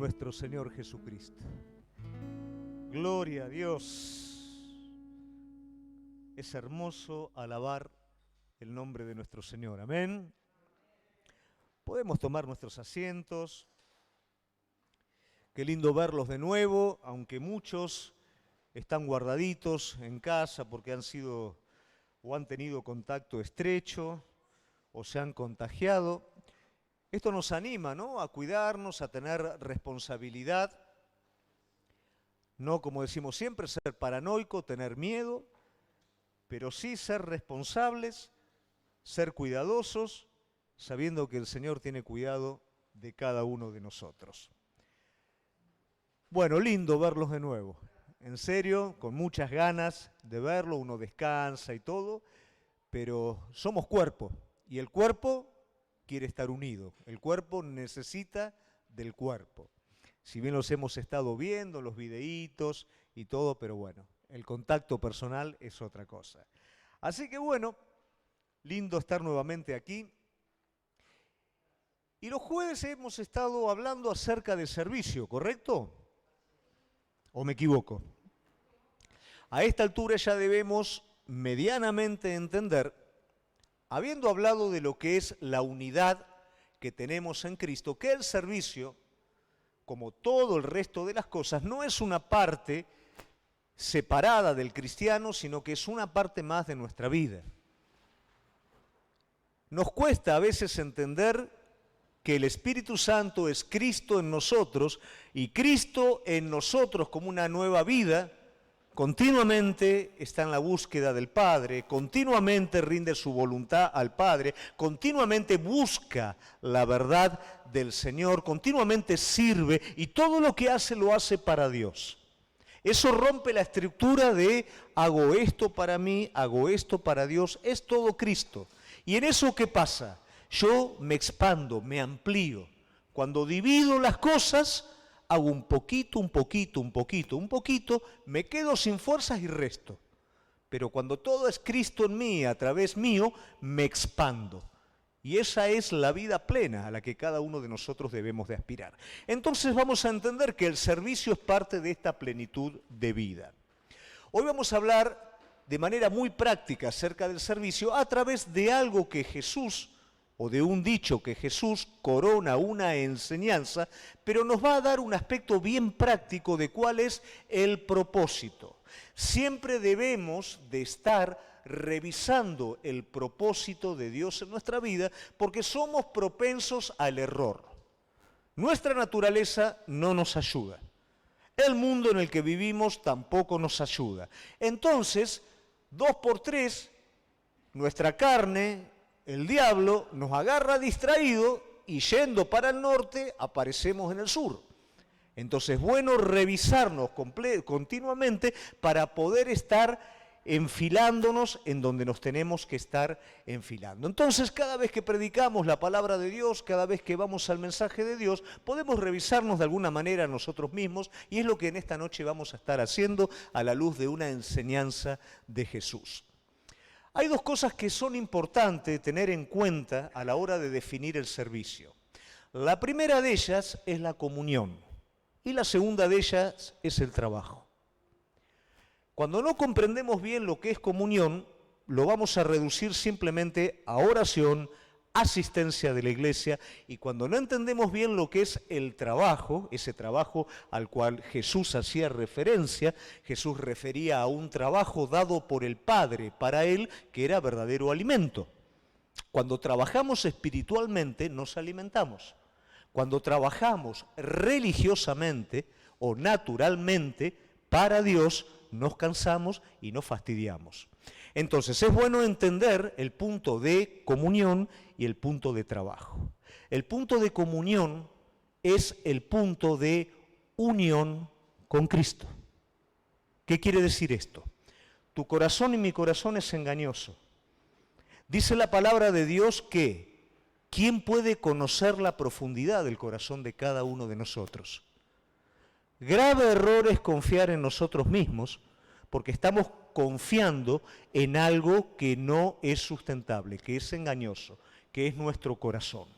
nuestro Señor Jesucristo. Gloria a Dios. Es hermoso alabar el nombre de nuestro Señor. Amén. Podemos tomar nuestros asientos. Qué lindo verlos de nuevo, aunque muchos están guardaditos en casa porque han sido o han tenido contacto estrecho o se han contagiado. Esto nos anima, ¿no?, a cuidarnos, a tener responsabilidad. No, como decimos siempre, ser paranoico, tener miedo, pero sí ser responsables, ser cuidadosos, sabiendo que el Señor tiene cuidado de cada uno de nosotros. Bueno, lindo verlos de nuevo. En serio, con muchas ganas de verlo, uno descansa y todo, pero somos cuerpo, y el cuerpo quiere estar unido. El cuerpo necesita del cuerpo. Si bien los hemos estado viendo, los videitos y todo, pero bueno, el contacto personal es otra cosa. Así que bueno, lindo estar nuevamente aquí. Y los jueves hemos estado hablando acerca de servicio, ¿correcto? ¿O me equivoco? A esta altura ya debemos medianamente entender, habiendo hablado de lo que es la unidad que tenemos en Cristo, que el servicio, como todo el resto de las cosas, no es una parte separada del cristiano, sino que es una parte más de nuestra vida. Nos cuesta a veces entender que el Espíritu Santo es Cristo en nosotros y Cristo en nosotros como una nueva vida. Continuamente está en la búsqueda del Padre, continuamente rinde su voluntad al Padre, continuamente busca la verdad del Señor, continuamente sirve y todo lo que hace lo hace para Dios. Eso rompe la estructura de hago esto para mí, hago esto para Dios, es todo Cristo. ¿Y en eso qué pasa? Yo me expando, me amplío. Cuando divido las cosas, hago un poquito, un poquito, un poquito, un poquito, me quedo sin fuerzas y resto. Pero cuando todo es Cristo en mí, a través mío, me expando. Y esa es la vida plena a la que cada uno de nosotros debemos de aspirar. Entonces vamos a entender que el servicio es parte de esta plenitud de vida. Hoy vamos a hablar de manera muy práctica acerca del servicio a través de algo que Jesús, o de un dicho que Jesús corona una enseñanza, pero nos va a dar un aspecto bien práctico de cuál es el propósito. Siempre debemos de estar revisando el propósito de Dios en nuestra vida porque somos propensos al error. Nuestra naturaleza no nos ayuda. El mundo en el que vivimos tampoco nos ayuda. Entonces, 2 por 3, nuestra carne, el diablo, nos agarra distraído y yendo para el norte aparecemos en el sur. Entonces es bueno revisarnos continuamente para poder estar enfilándonos en donde nos tenemos que estar enfilando. Entonces cada vez que predicamos la palabra de Dios, cada vez que vamos al mensaje de Dios, podemos revisarnos de alguna manera nosotros mismos y es lo que en esta noche vamos a estar haciendo a la luz de una enseñanza de Jesús. Hay 2 cosas que son importantes tener en cuenta a la hora de definir el servicio. La primera de ellas es la comunión y la segunda de ellas es el trabajo. Cuando no comprendemos bien lo que es comunión, lo vamos a reducir simplemente a oración, asistencia de la iglesia, y cuando no entendemos bien lo que es el trabajo, ese trabajo al cual Jesús hacía referencia, Jesús refería a un trabajo dado por el Padre para él, que era verdadero alimento. Cuando trabajamos espiritualmente, nos alimentamos. Cuando trabajamos religiosamente o naturalmente para Dios, nos cansamos y nos fastidiamos. Entonces es bueno entender el punto de comunión y el punto de trabajo. El punto de comunión es el punto de unión con Cristo. ¿Qué quiere decir esto? Tu corazón y mi corazón es engañoso. Dice la palabra de Dios que ¿quién puede conocer la profundidad del corazón de cada uno de nosotros? Grave error es confiar en nosotros mismos porque estamos confiando en algo que no es sustentable, que es engañoso, que es nuestro corazón.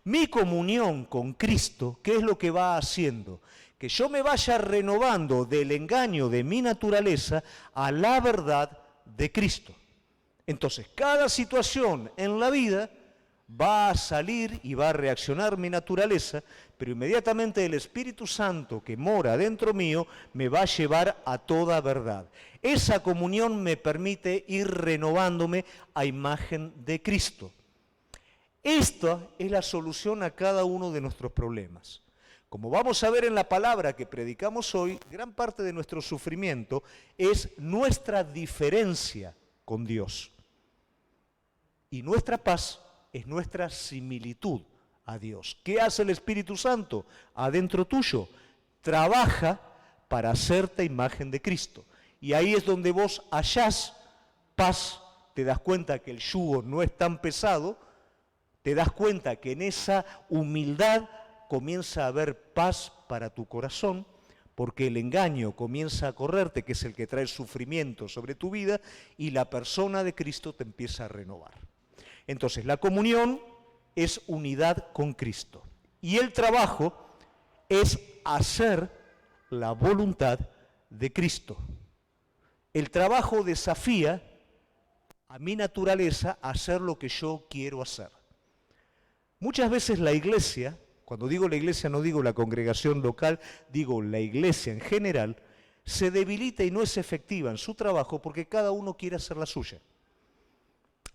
Mi comunión con Cristo, ¿qué es lo que va haciendo? Que yo me vaya renovando del engaño de mi naturaleza a la verdad de Cristo. Entonces, cada situación en la vida va a salir y va a reaccionar mi naturaleza, pero inmediatamente el Espíritu Santo que mora dentro mío me va a llevar a toda verdad. Esa comunión me permite ir renovándome a imagen de Cristo. Esta es la solución a cada uno de nuestros problemas. Como vamos a ver en la palabra que predicamos hoy, gran parte de nuestro sufrimiento es nuestra diferencia con Dios. Y nuestra paz es nuestra similitud a Dios. ¿Qué hace el Espíritu Santo adentro tuyo? Trabaja para hacerte imagen de Cristo. Y ahí es donde vos hallás paz, te das cuenta que el yugo no es tan pesado, te das cuenta que en esa humildad comienza a haber paz para tu corazón, porque el engaño comienza a correrte, que es el que trae sufrimiento sobre tu vida, y la persona de Cristo te empieza a renovar. Entonces, la comunión es unidad con Cristo. Y el trabajo es hacer la voluntad de Cristo. El trabajo desafía a mi naturaleza a hacer lo que yo quiero hacer. Muchas veces la iglesia, cuando digo la iglesia no digo la congregación local, digo la iglesia en general, se debilita y no es efectiva en su trabajo porque cada uno quiere hacer la suya.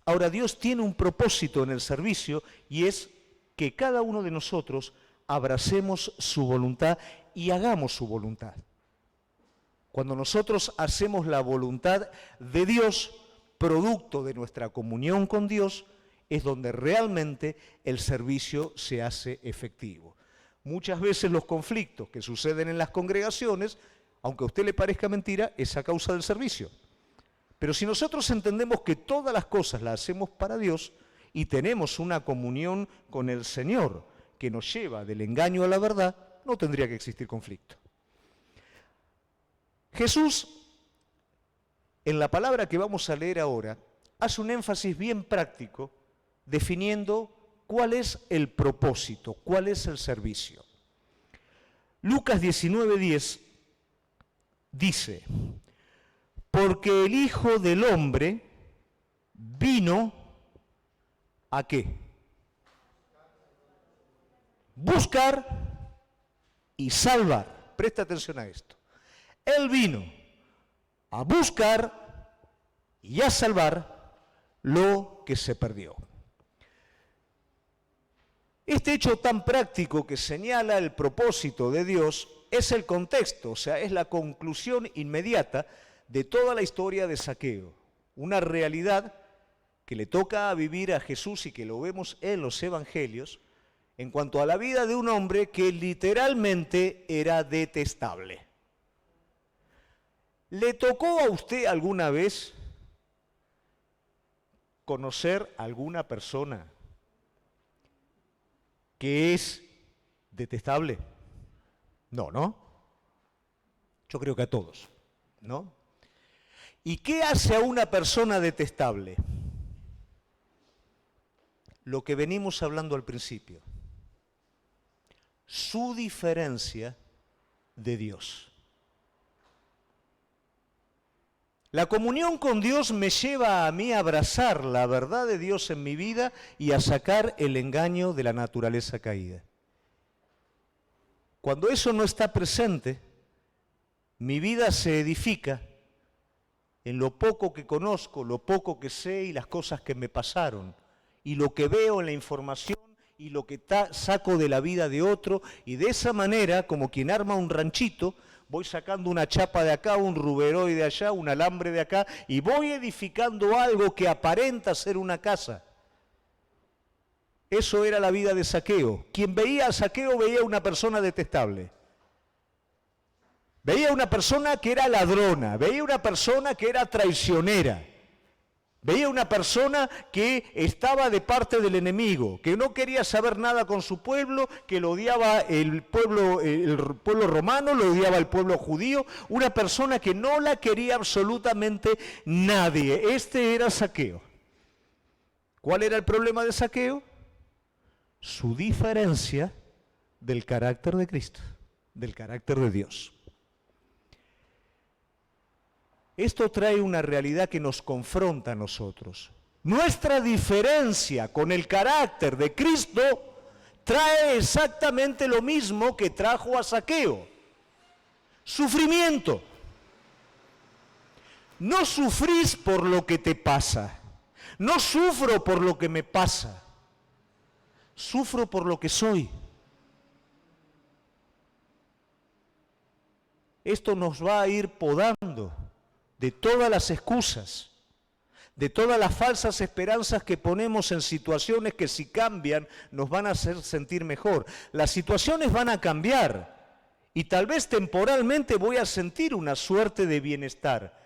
Ahora, Dios tiene un propósito en el servicio y es que cada uno de nosotros abracemos su voluntad y hagamos su voluntad. Cuando nosotros hacemos la voluntad de Dios, producto de nuestra comunión con Dios, es donde realmente el servicio se hace efectivo. Muchas veces los conflictos que suceden en las congregaciones, aunque a usted le parezca mentira, es a causa del servicio. Pero si nosotros entendemos que todas las cosas las hacemos para Dios y tenemos una comunión con el Señor que nos lleva del engaño a la verdad, no tendría que existir conflicto. Jesús, en la palabra que vamos a leer ahora, hace un énfasis bien práctico definiendo cuál es el propósito, cuál es el servicio. Lucas 19:10 dice: porque el Hijo del Hombre vino ¿a qué? Buscar y salvar. Presta atención a esto. Él vino a buscar y a salvar lo que se perdió. Este hecho tan práctico que señala el propósito de Dios es el contexto, o sea, es la conclusión inmediata de toda la historia de Zaqueo. Una realidad que le toca vivir a Jesús y que lo vemos en los evangelios en cuanto a la vida de un hombre que literalmente era detestable. ¿Le tocó a usted alguna vez conocer a alguna persona que es detestable? No, ¿no? Yo creo que a todos, ¿no? ¿Y qué hace a una persona detestable? Lo que venimos hablando al principio. Su diferencia de Dios. La comunión con Dios me lleva a mí a abrazar la verdad de Dios en mi vida y a sacar el engaño de la naturaleza caída. Cuando eso no está presente, mi vida se edifica en lo poco que conozco, lo poco que sé y las cosas que me pasaron, y lo que veo en la información y lo que saco de la vida de otro, y de esa manera, como quien arma un ranchito, voy sacando una chapa de acá, un ruberoide de allá, un alambre de acá, y voy edificando algo que aparenta ser una casa. Eso era la vida de Zaqueo. Quien veía a Zaqueo veía una persona detestable. Veía una persona que era ladrona, veía una persona que era traicionera, veía una persona que estaba de parte del enemigo, que no quería saber nada con su pueblo, que lo odiaba el pueblo romano, lo odiaba el pueblo judío, una persona que no la quería absolutamente nadie. Este era Zaqueo. ¿Cuál era el problema de Zaqueo? su diferencia del carácter de Cristo, del carácter de Dios. Esto trae una realidad que nos confronta a nosotros. Nuestra diferencia con el carácter de Cristo trae exactamente lo mismo que trajo a Zaqueo: sufrimiento. No sufrís por lo que te pasa, no sufro por lo que me pasa, sufro por lo que soy. Esto nos va a ir podando de todas las excusas, de todas las falsas esperanzas que ponemos en situaciones que si cambian nos van a hacer sentir mejor. Las situaciones van a cambiar y tal vez temporalmente voy a sentir una suerte de bienestar,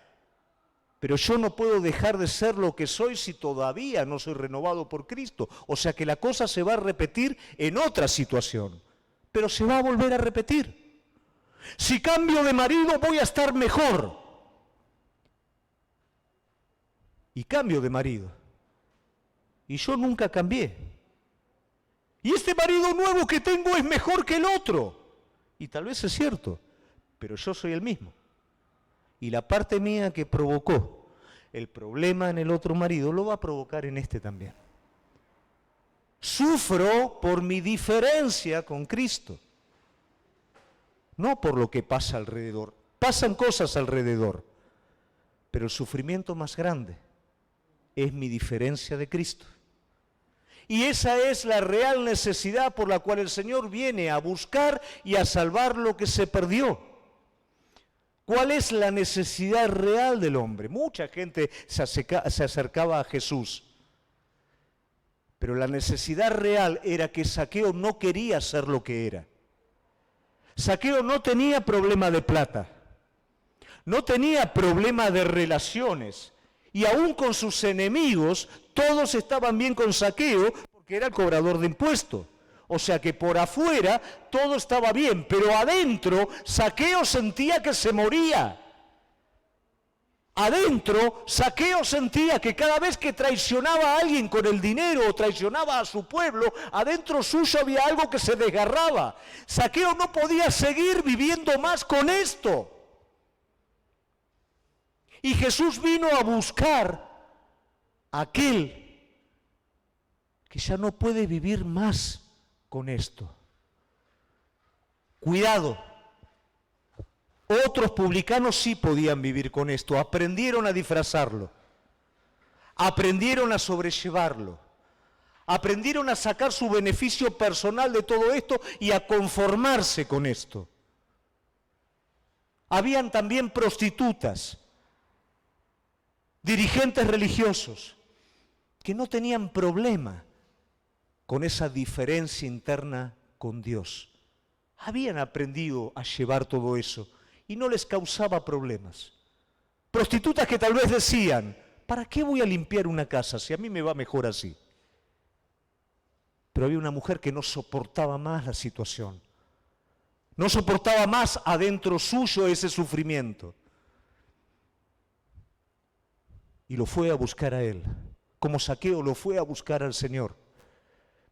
pero yo no puedo dejar de ser lo que soy si todavía no soy renovado por Cristo. O sea que la cosa se va a repetir en otra situación, pero se va a volver a repetir. Si cambio de marido voy a estar mejor. Y cambio de marido. Y yo nunca cambié. Y este marido nuevo que tengo es mejor que el otro. Y tal vez es cierto, pero yo soy el mismo. Y la parte mía que provocó el problema en el otro marido lo va a provocar en este también. Sufro por mi diferencia con Cristo, no por lo que pasa alrededor. Pasan cosas alrededor, pero el sufrimiento más grande es mi diferencia de Cristo. Y esa es la real necesidad por la cual el Señor viene a buscar y a salvar lo que se perdió. ¿Cuál es la necesidad real del hombre? Mucha gente se acercaba a Jesús, pero la necesidad real era que Zaqueo no quería ser lo que era. Zaqueo no tenía problema de plata, no tenía problema de relaciones, y aún con sus enemigos todos estaban bien con Zaqueo porque era el cobrador de impuestos. O sea que por afuera todo estaba bien, pero adentro Zaqueo sentía que se moría. Adentro Zaqueo sentía que cada vez que traicionaba a alguien con el dinero o traicionaba a su pueblo, adentro suyo había algo que se desgarraba. Zaqueo no podía seguir viviendo más con esto. Y Jesús vino a buscar a aquel que ya no puede vivir más con esto. Cuidado, otros publicanos sí podían vivir con esto, aprendieron a disfrazarlo, aprendieron a sobrellevarlo, aprendieron a sacar su beneficio personal de todo esto y a conformarse con esto. Habían también prostitutas, dirigentes religiosos, que no tenían problema con esa diferencia interna con Dios. Habían aprendido a llevar todo eso y no les causaba problemas. Prostitutas que tal vez decían, ¿para qué voy a limpiar una casa si a mí me va mejor así? Pero había una mujer que no soportaba más la situación. No soportaba más adentro suyo ese sufrimiento. Y lo fue a buscar a él, como Zaqueo lo fue a buscar al Señor.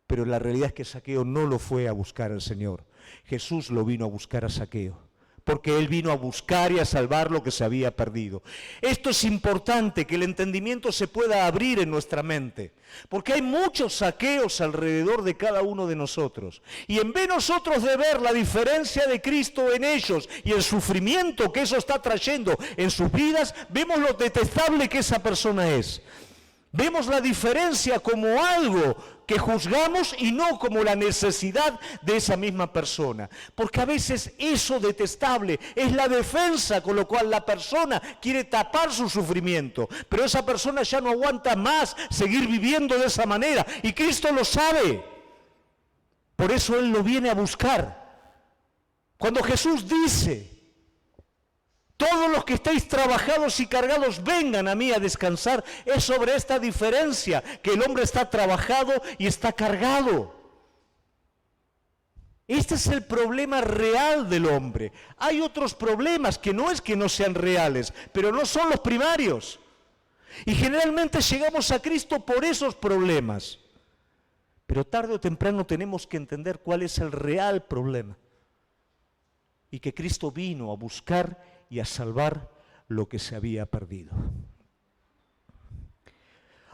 Pero la realidad es que Zaqueo no lo fue a buscar al Señor. Jesús lo vino a buscar a Zaqueo, porque él vino a buscar y a salvar lo que se había perdido. Esto es importante, que el entendimiento se pueda abrir en nuestra mente, porque hay muchos Zaqueos alrededor de cada uno de nosotros. Y en vez nosotros de ver la diferencia de Cristo en ellos y el sufrimiento que eso está trayendo en sus vidas, vemos lo detestable que esa persona es. Vemos la diferencia como algo que juzgamos y no como la necesidad de esa misma persona. Porque a veces eso detestable es la defensa con lo cual la persona quiere tapar su sufrimiento. Pero esa persona ya no aguanta más seguir viviendo de esa manera. Y Cristo lo sabe. Por eso Él lo viene a buscar. Cuando Jesús dice: todos los que estáis trabajados y cargados, vengan a mí a descansar, es sobre esta diferencia, que el hombre está trabajado y está cargado. Este es el problema real del hombre. Hay otros problemas que no es que no sean reales, pero no son los primarios. Y generalmente llegamos a Cristo por esos problemas. Pero tarde o temprano tenemos que entender cuál es el real problema. Y que Cristo vino a buscar y a salvar lo que se había perdido.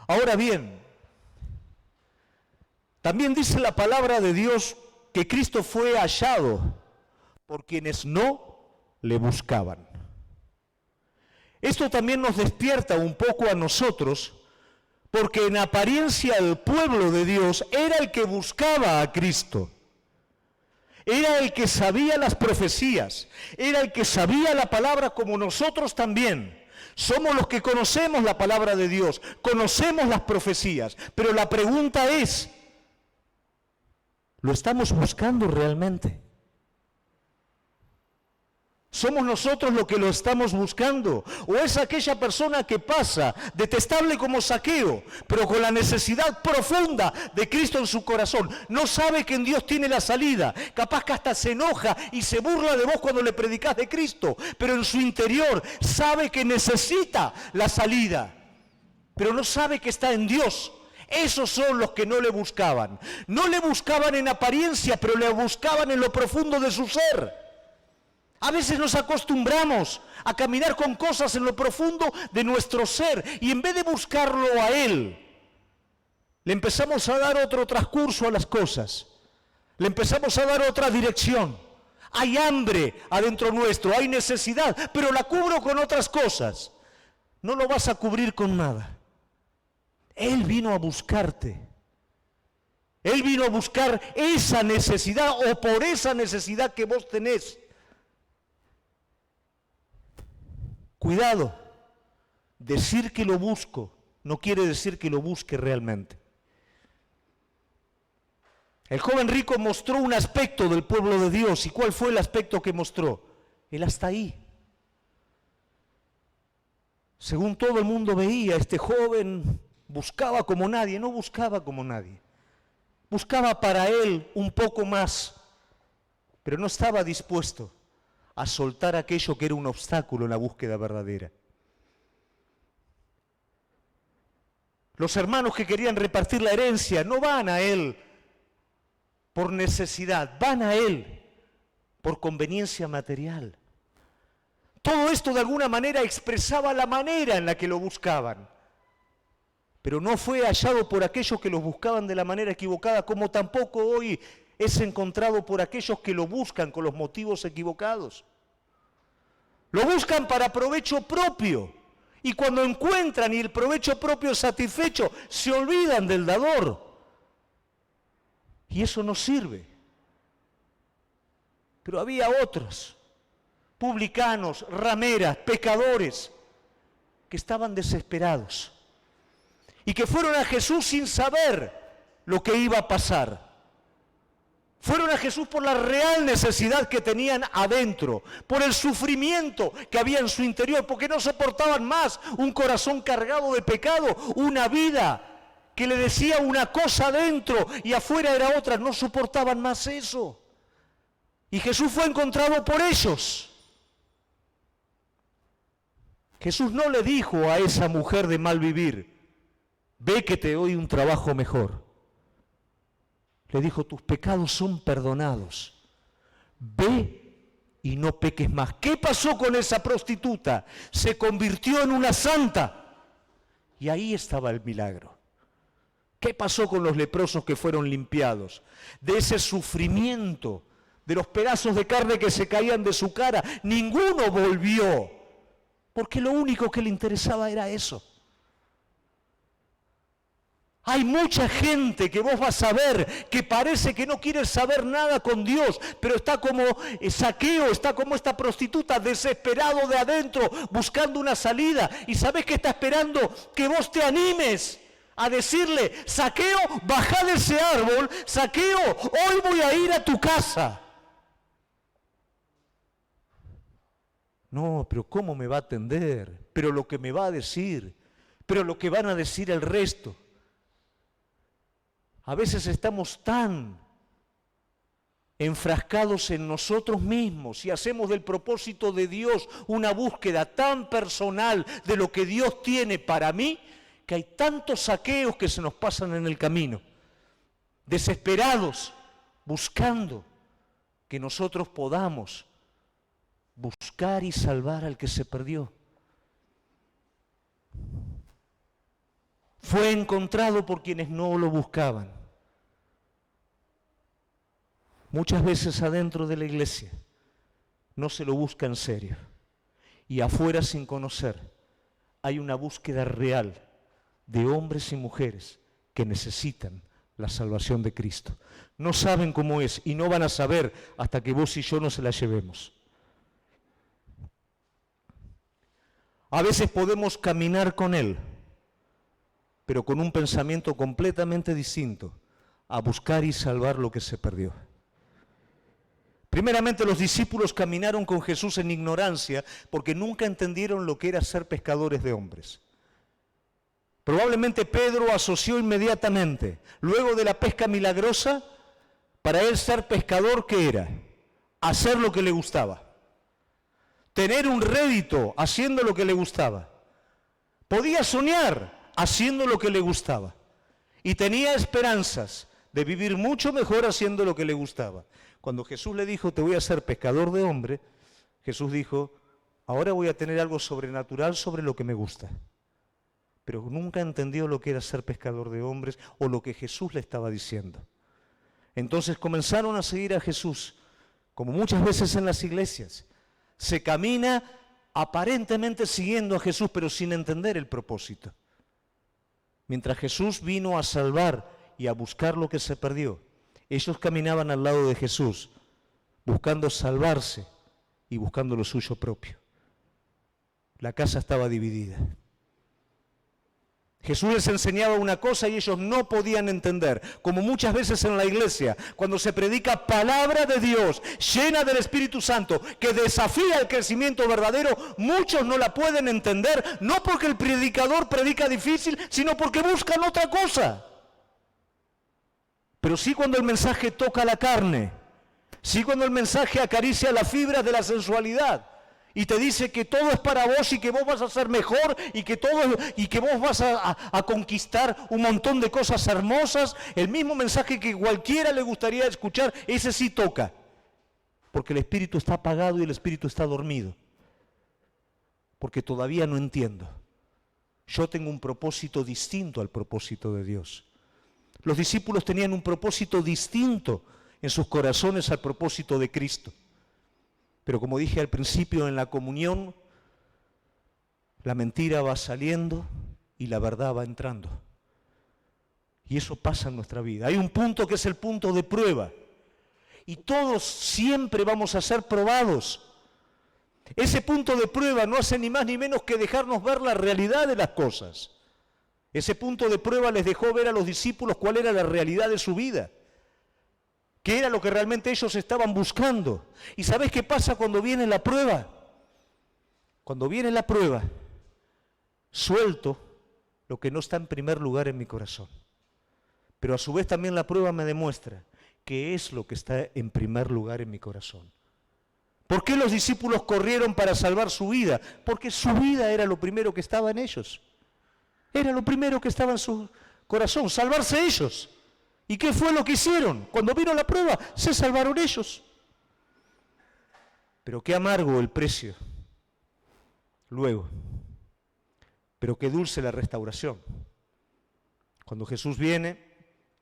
Ahora bien, también dice la palabra de Dios que Cristo fue hallado por quienes no le buscaban. Esto también nos despierta un poco a nosotros, porque en apariencia el pueblo de Dios era el que buscaba a Cristo. Era el que sabía las profecías, era el que sabía la palabra como nosotros también. Somos los que conocemos la palabra de Dios, conocemos las profecías, pero la pregunta es, ¿lo estamos buscando realmente? ¿Somos nosotros los que lo estamos buscando? ¿O es aquella persona que pasa, detestable como Zaqueo, pero con la necesidad profunda de Cristo en su corazón? No sabe que en Dios tiene la salida. Capaz que hasta se enoja y se burla de vos cuando le predicás de Cristo. Pero en su interior sabe que necesita la salida. Pero no sabe que está en Dios. Esos son los que no le buscaban. No le buscaban en apariencia, pero le buscaban en lo profundo de su ser. A veces nos acostumbramos a caminar con cosas en lo profundo de nuestro ser y en vez de buscarlo a Él, le empezamos a dar otro transcurso a las cosas, le empezamos a dar otra dirección. Hay hambre adentro nuestro, hay necesidad, pero la cubro con otras cosas. No lo vas a cubrir con nada. Él vino a buscarte. Él vino a buscar esa necesidad o por esa necesidad que vos tenés. Cuidado, decir que lo busco no quiere decir que lo busque realmente. El joven rico mostró un aspecto del pueblo de Dios. ¿Y cuál fue el aspecto que mostró? Él hasta ahí. Según todo el mundo veía, este joven buscaba como nadie, no buscaba como nadie. Buscaba para él un poco más, pero no estaba dispuesto a soltar aquello que era un obstáculo en la búsqueda verdadera. Los hermanos que querían repartir la herencia no van a él por necesidad, van a él por conveniencia material. Todo esto de alguna manera expresaba la manera en la que lo buscaban, pero no fue hallado por aquellos que los buscaban de la manera equivocada, como tampoco hoy es encontrado por aquellos que lo buscan con los motivos equivocados. Lo buscan para provecho propio. Y cuando encuentran y el provecho propio es satisfecho, se olvidan del dador. Y eso no sirve. Pero había otros, publicanos, rameras, pecadores, que estaban desesperados. Y que fueron a Jesús sin saber lo que iba a pasar. Fueron a Jesús por la real necesidad que tenían adentro, por el sufrimiento que había en su interior, porque no soportaban más un corazón cargado de pecado, una vida que le decía una cosa adentro y afuera era otra, no soportaban más eso. Y Jesús fue encontrado por ellos. Jesús no le dijo a esa mujer de mal vivir, ve que te doy un trabajo mejor. Le dijo, tus pecados son perdonados. Ve y no peques más. ¿Qué pasó con esa prostituta? Se convirtió en una santa. Y ahí estaba el milagro. ¿Qué pasó con los leprosos que fueron limpiados? De ese sufrimiento, de los pedazos de carne que se caían de su cara, ninguno volvió. Porque lo único que le interesaba era eso. Hay mucha gente que vos vas a ver que parece que no quiere saber nada con Dios, pero está como Zaqueo, está como esta prostituta, desesperado de adentro, buscando una salida. ¿Y sabés qué está esperando? Que vos te animes a decirle, Zaqueo, bajá de ese árbol, Zaqueo, hoy voy a ir a tu casa. No, pero ¿cómo me va a atender? Pero lo que me va a decir, pero lo que van a decir el resto. A veces estamos tan enfrascados en nosotros mismos y hacemos del propósito de Dios una búsqueda tan personal de lo que Dios tiene para mí, que hay tantos saqueos que se nos pasan en el camino. desesperados, buscando que nosotros podamos buscar y salvar al que se perdió. Fue encontrado por quienes no lo buscaban. Muchas veces adentro de la iglesia no se lo busca en serio. Y afuera, sin conocer, hay una búsqueda real de hombres y mujeres que necesitan la salvación de Cristo. No saben cómo es y no van a saber hasta que vos y yo no se la llevemos. A veces podemos caminar con Él, pero con un pensamiento completamente distinto a buscar y salvar lo que se perdió. Primeramente, los discípulos caminaron con Jesús en ignorancia porque nunca entendieron lo que era ser pescadores de hombres. Probablemente Pedro asoció inmediatamente, luego de la pesca milagrosa, para él ser pescador, ¿qué era? Hacer lo que le gustaba. Tener un rédito haciendo lo que le gustaba. Podía soñar haciendo lo que le gustaba. Y tenía esperanzas de vivir mucho mejor haciendo lo que le gustaba. Cuando Jesús le dijo, te voy a hacer pescador de hombre, Jesús dijo, ahora voy a tener algo sobrenatural sobre lo que me gusta. Pero nunca entendió lo que era ser pescador de hombres o lo que Jesús le estaba diciendo. Entonces comenzaron a seguir a Jesús, como muchas veces en las iglesias. Se camina aparentemente siguiendo a Jesús, pero sin entender el propósito. Mientras Jesús vino a salvar y a buscar lo que se perdió, ellos caminaban al lado de Jesús, buscando salvarse y buscando lo suyo propio. La casa estaba dividida. Jesús les enseñaba una cosa y ellos no podían entender, como muchas veces en la iglesia, cuando se predica palabra de Dios, llena del Espíritu Santo, que desafía el crecimiento verdadero, muchos no la pueden entender, no porque el predicador predica difícil, sino porque buscan otra cosa. Pero sí cuando el mensaje toca la carne, sí cuando el mensaje acaricia las fibras de la sensualidad, y te dice que todo es para vos y que vos vas a ser mejor y que vos vas a conquistar un montón de cosas hermosas, el mismo mensaje que cualquiera le gustaría escuchar, ese sí toca. Porque el espíritu está apagado y el espíritu está dormido. Porque todavía no entiendo. Yo tengo un propósito distinto al propósito de Dios. Los discípulos tenían un propósito distinto en sus corazones al propósito de Cristo. Pero como dije al principio, en la comunión, la mentira va saliendo y la verdad va entrando. Y eso pasa en nuestra vida. Hay un punto que es el punto de prueba. Y todos siempre vamos a ser probados. Ese punto de prueba no hace ni más ni menos que dejarnos ver la realidad de las cosas. Ese punto de prueba les dejó ver a los discípulos cuál era la realidad de su vida. ¿Qué era lo que realmente ellos estaban buscando? ¿Y sabés qué pasa cuando viene la prueba? Cuando viene la prueba, suelto lo que no está en primer lugar en mi corazón. Pero a su vez también la prueba me demuestra qué es lo que está en primer lugar en mi corazón. ¿Por qué los discípulos corrieron para salvar su vida? Porque su vida era lo primero que estaba en ellos. Era lo primero que estaba en su corazón, salvarse ellos. ¿Y qué fue lo que hicieron? Cuando vino la prueba, se salvaron ellos. Pero qué amargo el precio. Luego, pero qué dulce la restauración. Cuando Jesús viene,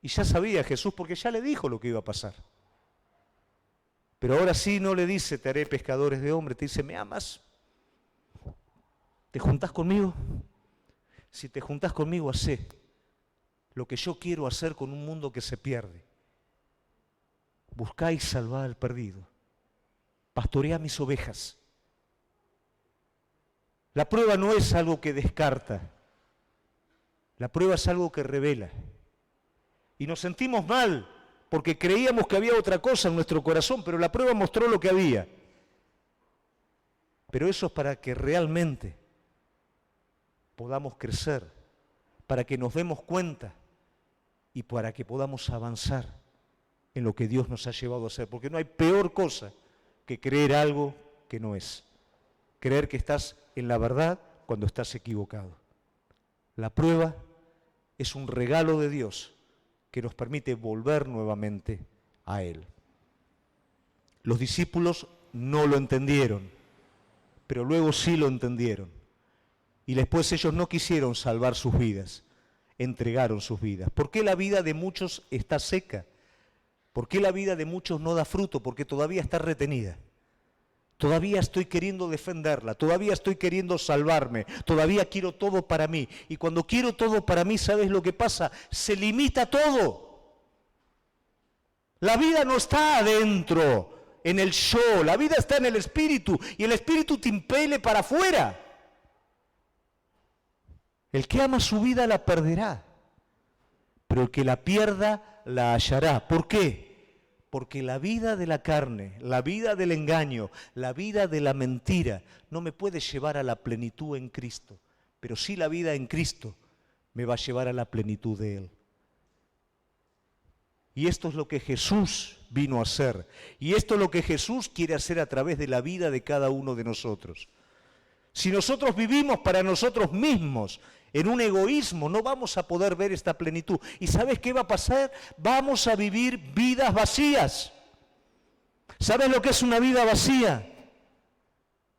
y ya sabía Jesús porque ya le dijo lo que iba a pasar. Pero ahora sí no le dice, te haré pescadores de hombres, te dice, ¿me amas? ¿Te juntás conmigo? Si te juntás conmigo, hacé lo que yo quiero hacer con un mundo que se pierde. Buscá y salvá al perdido. Pastoreá mis ovejas. La prueba no es algo que descarta. La prueba es algo que revela. Y nos sentimos mal porque creíamos que había otra cosa en nuestro corazón, pero la prueba mostró lo que había. Pero eso es para que realmente podamos crecer, para que nos demos cuenta y para que podamos avanzar en lo que Dios nos ha llevado a hacer. Porque no hay peor cosa que creer algo que no es. Creer que estás en la verdad cuando estás equivocado. La prueba es un regalo de Dios que nos permite volver nuevamente a Él. Los discípulos no lo entendieron, pero luego sí lo entendieron. Y después ellos no quisieron salvar sus vidas, entregaron sus vidas. ¿Por qué la vida de muchos está seca? ¿Por qué la vida de muchos no da fruto? Porque todavía está retenida. Todavía estoy queriendo defenderla, todavía estoy queriendo salvarme, todavía quiero todo para mí. Y cuando quiero todo para mí, ¿sabes lo que pasa? Se limita todo. La vida no está adentro, en el yo, la vida está en el espíritu y el espíritu te impele para afuera. El que ama su vida la perderá, pero el que la pierda la hallará. ¿Por qué? Porque la vida de la carne, la vida del engaño, la vida de la mentira no me puede llevar a la plenitud en Cristo, pero sí la vida en Cristo me va a llevar a la plenitud de Él. Y esto es lo que Jesús vino a hacer, y esto es lo que Jesús quiere hacer a través de la vida de cada uno de nosotros. Si nosotros vivimos para nosotros mismos, en un egoísmo, no vamos a poder ver esta plenitud. ¿Y sabes qué va a pasar? Vamos a vivir vidas vacías. ¿Sabes lo que es una vida vacía?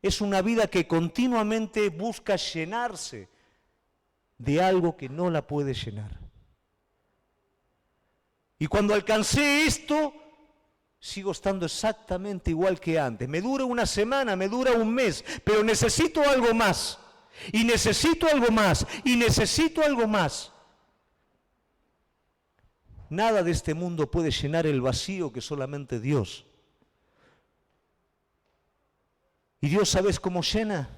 Es una vida que continuamente busca llenarse de algo que no la puede llenar. Y cuando alcancé esto, sigo estando exactamente igual que antes. Me dura una semana, me dura un mes, pero necesito algo más. Y necesito algo más, y necesito algo más. Nada de este mundo puede llenar el vacío que solamente Dios. ¿Y Dios sabes cómo llena?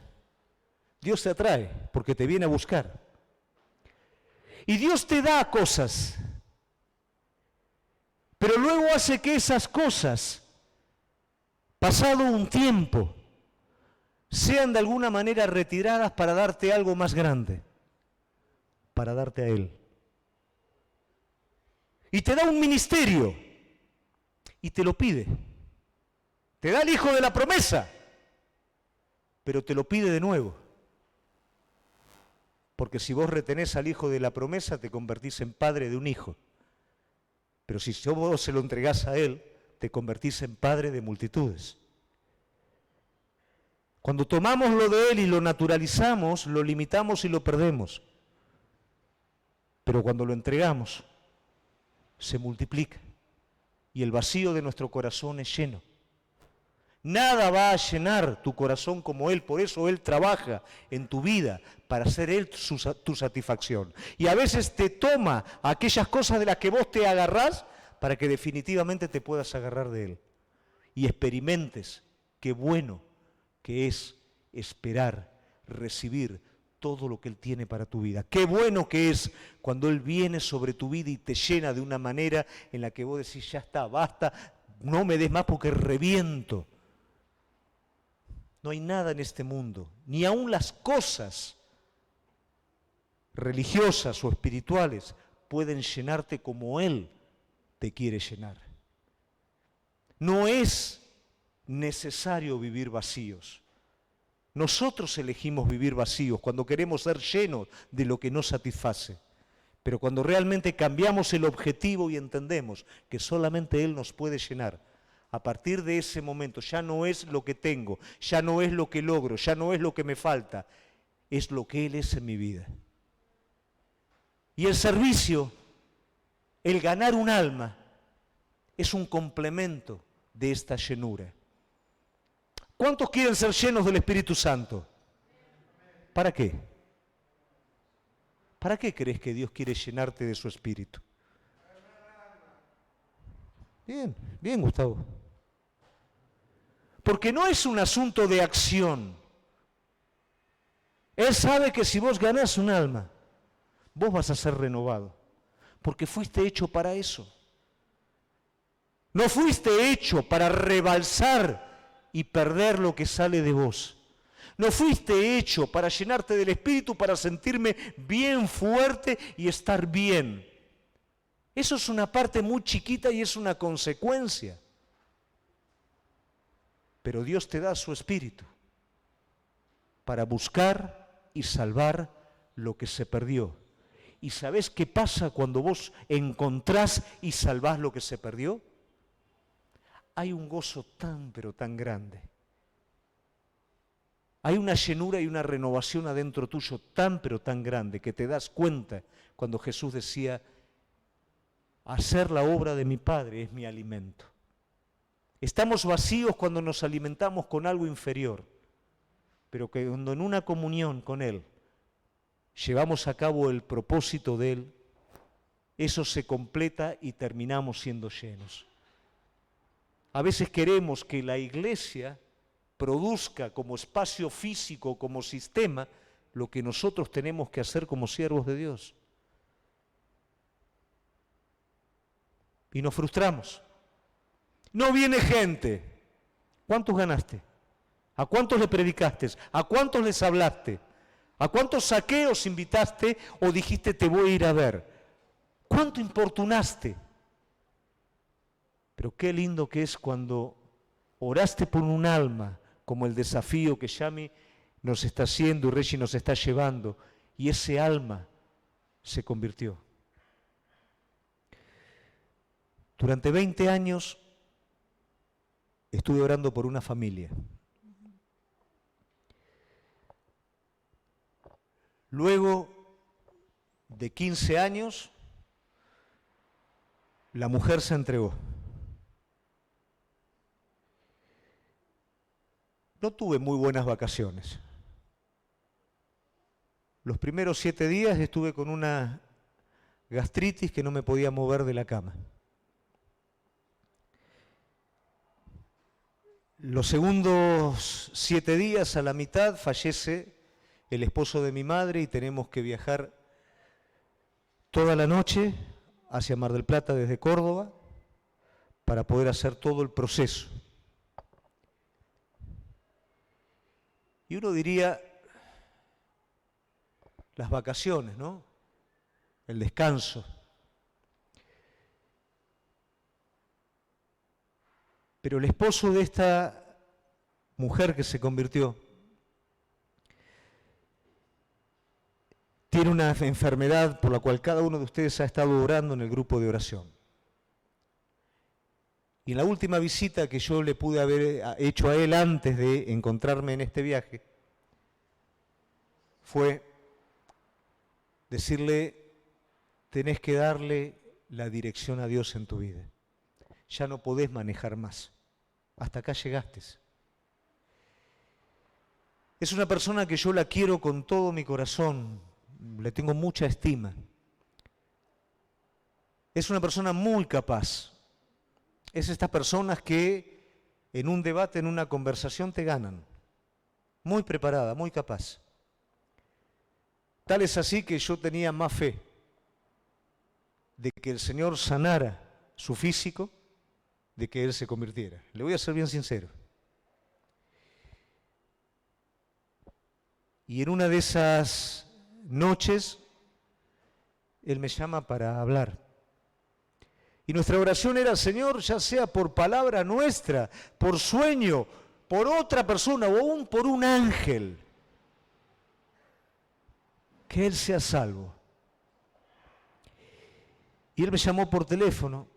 Dios te atrae porque te viene a buscar. Y Dios te da cosas, pero luego hace que esas cosas, pasado un tiempo, sean de alguna manera retiradas para darte algo más grande, para darte a Él. Y te da un ministerio y te lo pide. Te da el hijo de la promesa, pero te lo pide de nuevo. Porque si vos retenés al hijo de la promesa, te convertís en padre de un hijo. Pero si vos se lo entregás a Él, te convertís en padre de multitudes. Cuando tomamos lo de Él y lo naturalizamos, lo limitamos y lo perdemos. Pero cuando lo entregamos, se multiplica y el vacío de nuestro corazón es lleno. Nada va a llenar tu corazón como Él, por eso Él trabaja en tu vida para ser Él tu satisfacción. Y a veces te toma aquellas cosas de las que vos te agarrás para que definitivamente te puedas agarrar de Él y experimentes qué bueno que es esperar, recibir todo lo que Él tiene para tu vida. Qué bueno que es cuando Él viene sobre tu vida y te llena de una manera en la que vos decís, ya está, basta, no me des más porque reviento. No hay nada en este mundo, ni aun las cosas religiosas o espirituales pueden llenarte como Él te quiere llenar. No es necesario vivir vacíos. Nosotros elegimos vivir vacíos cuando queremos ser llenos de lo que nos satisface. Pero cuando realmente cambiamos el objetivo y entendemos que solamente Él nos puede llenar, a partir de ese momento ya no es lo que tengo, ya no es lo que logro, ya no es lo que me falta, es lo que Él es en mi vida. Y el servicio, el ganar un alma, es un complemento de esta llenura. ¿Cuántos quieren ser llenos del Espíritu Santo? ¿Para qué? ¿Para qué crees que Dios quiere llenarte de su Espíritu? Bien, bien, Gustavo. Porque no es un asunto de acción. Él sabe que si vos ganás un alma, vos vas a ser renovado. Porque fuiste hecho para eso. No fuiste hecho para rebalsar y perder lo que sale de vos. No fuiste hecho para llenarte del Espíritu, para sentirme bien fuerte y estar bien. Eso es una parte muy chiquita y es una consecuencia. Pero Dios te da su Espíritu para buscar y salvar lo que se perdió. ¿Y sabés qué pasa cuando vos encontrás y salvás lo que se perdió? Hay un gozo tan, pero tan grande. Hay una llenura y una renovación adentro tuyo tan, pero tan grande que te das cuenta cuando Jesús decía, hacer la obra de mi Padre es mi alimento. Estamos vacíos cuando nos alimentamos con algo inferior, pero que cuando en una comunión con Él llevamos a cabo el propósito de Él, eso se completa y terminamos siendo llenos. A veces queremos que la iglesia produzca como espacio físico, como sistema, lo que nosotros tenemos que hacer como siervos de Dios. Y nos frustramos. No viene gente. ¿Cuántos ganaste? ¿A cuántos le predicaste? ¿A cuántos les hablaste? ¿A cuántos saqueos invitaste o dijiste te voy a ir a ver? ¿Cuánto importunaste? Pero qué lindo que es cuando oraste por un alma, como el desafío que Yami nos está haciendo y Reggie nos está llevando, y ese alma se convirtió. Durante 20 años estuve orando por una familia. Luego de 15 años, la mujer se entregó. No tuve muy buenas vacaciones. Los primeros 7 días estuve con una gastritis que no me podía mover de la cama. Los segundos 7 días, a la mitad, fallece el esposo de mi madre y tenemos que viajar toda la noche hacia Mar del Plata desde Córdoba para poder hacer todo el proceso. Y uno diría, las vacaciones, ¿no? El descanso. Pero el esposo de esta mujer que se convirtió tiene una enfermedad por la cual cada uno de ustedes ha estado orando en el grupo de oración. Y en la última visita que yo le pude haber hecho a él antes de encontrarme en este viaje, fue decirle, tenés que darle la dirección a Dios en tu vida. Ya no podés manejar más. Hasta acá llegaste. Es una persona que yo la quiero con todo mi corazón, le tengo mucha estima. Es una persona muy capaz. Es estas personas que en un debate, en una conversación te ganan. Muy preparada, muy capaz. Tal es así que yo tenía más fe de que el Señor sanara su físico, de que Él se convirtiera. Le voy a ser bien sincero. Y en una de esas noches, Él me llama para hablar. Y nuestra oración era, Señor, ya sea por palabra nuestra, por sueño, por otra persona o aún por un ángel, que Él sea salvo. Y Él me llamó por teléfono,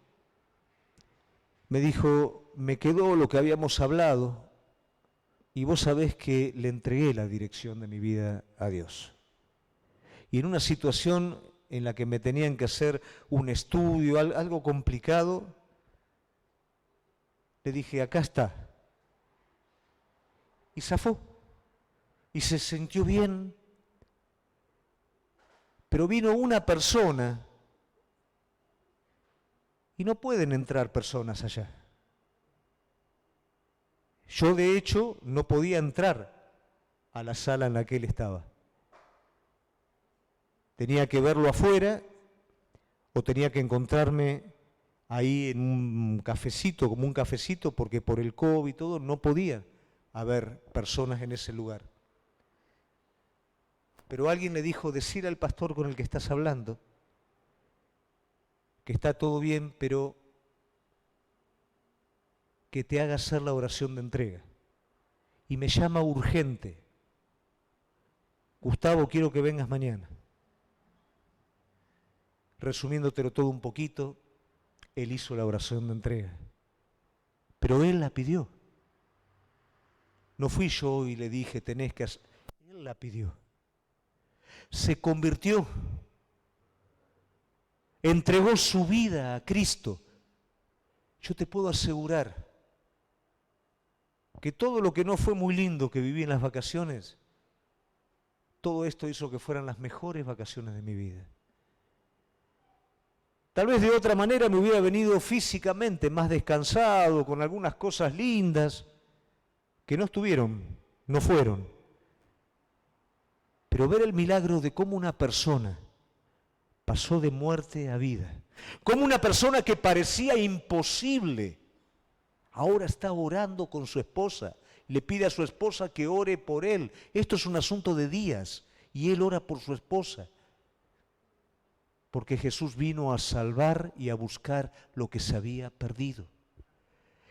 me dijo, me quedó lo que habíamos hablado y vos sabés que le entregué la dirección de mi vida a Dios. Y en una situación en la que me tenían que hacer un estudio, algo complicado, le dije, acá está. Y zafó. Y se sintió bien. Pero vino una persona y no pueden entrar personas allá. Yo, de hecho, no podía entrar a la sala en la que él estaba. Tenía que verlo afuera o tenía que encontrarme ahí en un cafecito, como un cafecito, porque por el COVID y todo no podía haber personas en ese lugar. Pero alguien le dijo, decir al pastor con el que estás hablando que está todo bien, pero que te haga hacer la oración de entrega. Y me llama urgente. Gustavo, quiero que vengas mañana. Resumiéndotelo todo un poquito, él hizo la oración de entrega, pero él la pidió. No fui yo y le dije, tenés que hacer. Él la pidió. Se convirtió. Entregó su vida a Cristo. Yo te puedo asegurar que todo lo que no fue muy lindo que viví en las vacaciones, todo esto hizo que fueran las mejores vacaciones de mi vida. Tal vez de otra manera me hubiera venido físicamente más descansado, con algunas cosas lindas, que no estuvieron, no fueron. Pero ver el milagro de cómo una persona pasó de muerte a vida, cómo una persona que parecía imposible, ahora está orando con su esposa, le pide a su esposa que ore por él. Esto es un asunto de días y él ora por su esposa. Porque Jesús vino a salvar y a buscar lo que se había perdido.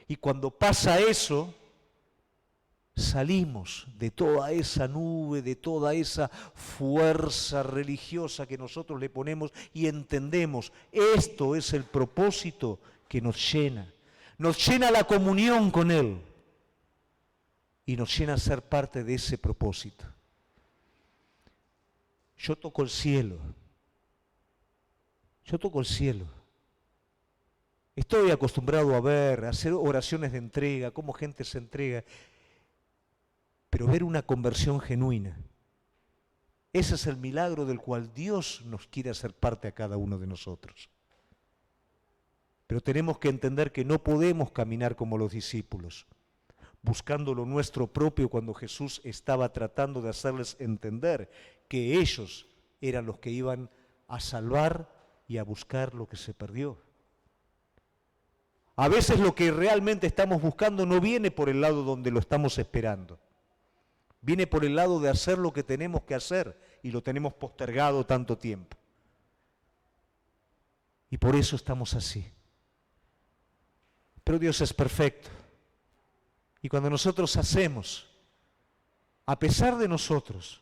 Y cuando pasa eso, salimos de toda esa nube, de toda esa fuerza religiosa que nosotros le ponemos y entendemos, esto es el propósito que nos llena la comunión con Él y nos llena ser parte de ese propósito. Yo toco el cielo. Estoy acostumbrado a hacer oraciones de entrega, cómo gente se entrega, pero ver una conversión genuina, ese es el milagro del cual Dios nos quiere hacer parte a cada uno de nosotros. Pero tenemos que entender que no podemos caminar como los discípulos, buscando lo nuestro propio cuando Jesús estaba tratando de hacerles entender que ellos eran los que iban a salvar y a buscar lo que se perdió. A veces lo que realmente estamos buscando no viene por el lado donde lo estamos esperando. Viene por el lado de hacer lo que tenemos que hacer y lo tenemos postergado tanto tiempo. Y por eso estamos así. Pero Dios es perfecto. Y cuando nosotros hacemos, a pesar de nosotros,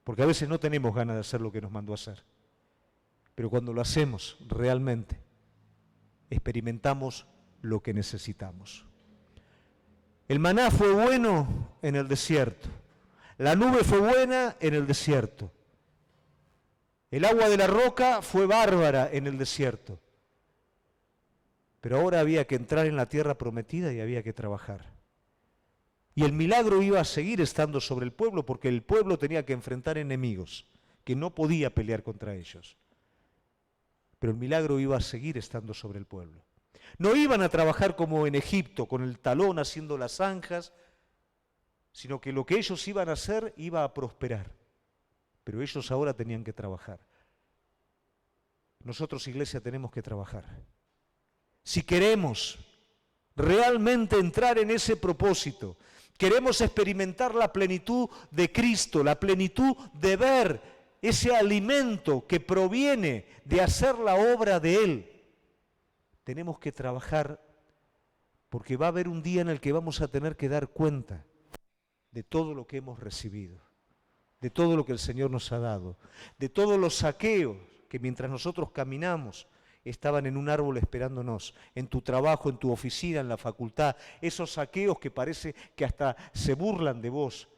porque a veces no tenemos ganas de hacer lo que nos mandó a hacer, pero cuando lo hacemos realmente, experimentamos lo que necesitamos. El maná fue bueno en el desierto, la nube fue buena en el desierto, el agua de la roca fue bárbara en el desierto, pero ahora había que entrar en la tierra prometida y había que trabajar. Y el milagro iba a seguir estando sobre el pueblo porque el pueblo tenía que enfrentar enemigos que no podía pelear contra ellos. Pero el milagro iba a seguir estando sobre el pueblo. No iban a trabajar como en Egipto, con el talón haciendo las zanjas, sino que lo que ellos iban a hacer iba a prosperar. Pero ellos ahora tenían que trabajar. Nosotros, iglesia, tenemos que trabajar. Si queremos realmente entrar en ese propósito, queremos experimentar la plenitud de Cristo, la plenitud de ver ese alimento que proviene de hacer la obra de Él, tenemos que trabajar porque va a haber un día en el que vamos a tener que dar cuenta de todo lo que hemos recibido, de todo lo que el Señor nos ha dado, de todos los saqueos que mientras nosotros caminamos estaban en un árbol esperándonos, en tu trabajo, en tu oficina, en la facultad, esos saqueos que parece que hasta se burlan de vos,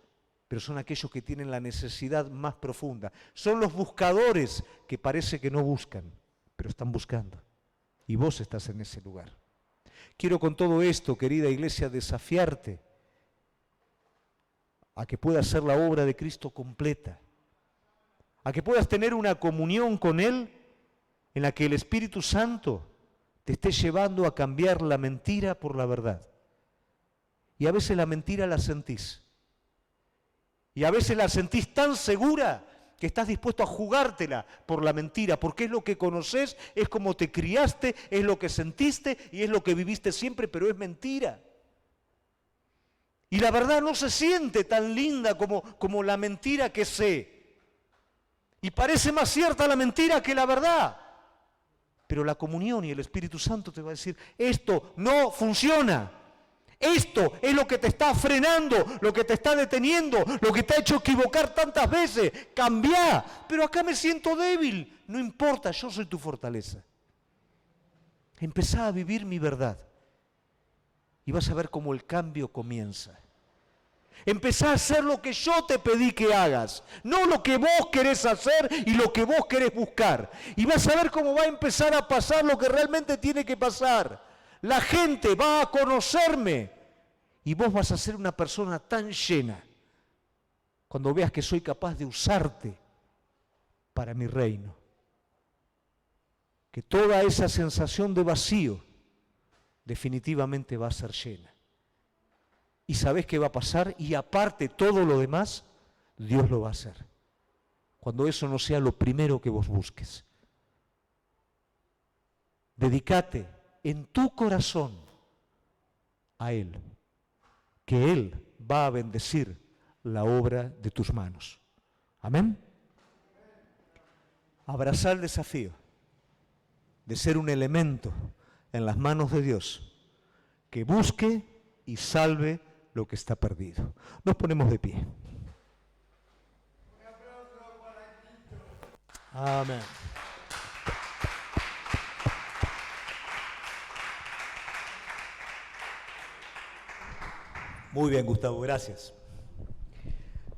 pero son aquellos que tienen la necesidad más profunda. Son los buscadores que parece que no buscan, pero están buscando. Y vos estás en ese lugar. Quiero con todo esto, querida iglesia, desafiarte a que puedas hacer la obra de Cristo completa, a que puedas tener una comunión con Él en la que el Espíritu Santo te esté llevando a cambiar la mentira por la verdad. Y a veces la mentira la sentís. Y a veces la sentís tan segura que estás dispuesto a jugártela por la mentira, porque es lo que conoces, es como te criaste, es lo que sentiste y es lo que viviste siempre, pero es mentira. Y la verdad no se siente tan linda como la mentira que sé. Y parece más cierta la mentira que la verdad. Pero la comunión y el Espíritu Santo te va a decir, esto no funciona. Esto es lo que te está frenando, lo que te está deteniendo, lo que te ha hecho equivocar tantas veces. Cambia. Pero acá me siento débil. No importa, yo soy tu fortaleza. Empezá a vivir mi verdad. Y vas a ver cómo el cambio comienza. Empezá a hacer lo que yo te pedí que hagas, no lo que vos querés hacer y lo que vos querés buscar. Y vas a ver cómo va a empezar a pasar lo que realmente tiene que pasar. La gente va a conocerme y vos vas a ser una persona tan llena cuando veas que soy capaz de usarte para mi reino. Que toda esa sensación de vacío definitivamente va a ser llena. Y sabés qué va a pasar, y aparte todo lo demás, Dios lo va a hacer. Cuando eso no sea lo primero que vos busques. Dedícate en tu corazón a Él, que Él va a bendecir la obra de tus manos. Amén. Abrazar el desafío de ser un elemento en las manos de Dios que busque y salve lo que está perdido. Nos ponemos de pie. Amén. Muy bien, Gustavo, gracias.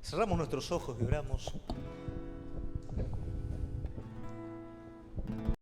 Cerramos nuestros ojos y oramos.